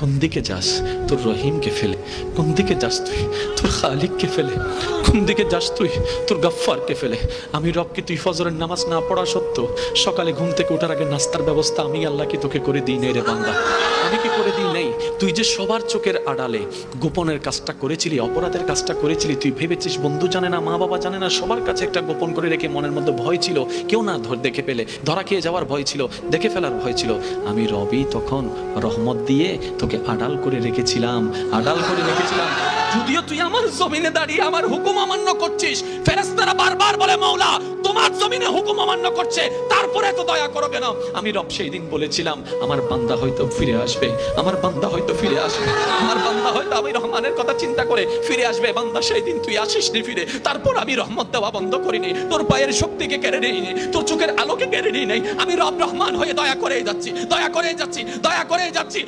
কোন দিকে যাস? তোর রহিমকে ফেলে। কোন দিকে যাস তুই? তোর খালিককে ফেলে। কোন দিকে যাস তুই? তোর গফফারকে ফেলে। আমি রবকে তুই ফজরের নামাজ না পড়া সত্ত্বেও সকালে ঘুম থেকে ওঠার আগে নাস্তার ব্যবস্থা আমি আল্লাহ কি তোকে করে দিই নাই রে বান্দা? আমি কি করে দিই নাই? তুই যে সবার চোখের আড়ালে গোপনের কাজটা করেছিলি, অপরাধের কাজটা করেছিলি, তুই ভেবেছিস বন্ধু জানে না, মা বাবা জানে না, সবার কাছে একটা গোপন করে রেখে মনের মধ্যে ভয় ছিল, কেউ না দেখে পেলে ধরা খেয়ে যাওয়ার ভয় ছিল, দেখে ফেলার ভয় ছিল। আমি রবি তখন রহমত দিয়ে তোকে আড়াল করে রেখেছিলাম, আড়াল করে রেখেছিলাম। যদিও তুই আমার জমিনে দাঁড়িয়ে আমার হুকুম অমান্য করছিস, ফেরেশতারা বারবার বলে মাওলা তোমার জমিনে হুকুম অমান্য করছে, তারপরে তো দয়া করো কেন? আমি রব সেই দিন বলেছিলাম আমার বান্দা হয়তো ফিরে আসবে, আমার বান্দা হয়তো ফিরে আসবে, আমার বান্দা হয়তো আমি রহমানের কথা চিন্তা করে ফিরে আসবে। বান্দা সেই দিন তুই আসিসনি ফিরে, তারপর আমি রহমত দেওয়া বন্ধ করিনি, তোর পায়ের শক্তিকে কেড়ে নিইনি, তোর চোখের আলোকে কেড়ে নিই নাই। আমি রব রহমান হয়ে দয়া করে যাচ্ছি, দয়া করে যাচ্ছি, দয়া করে যাচ্ছি।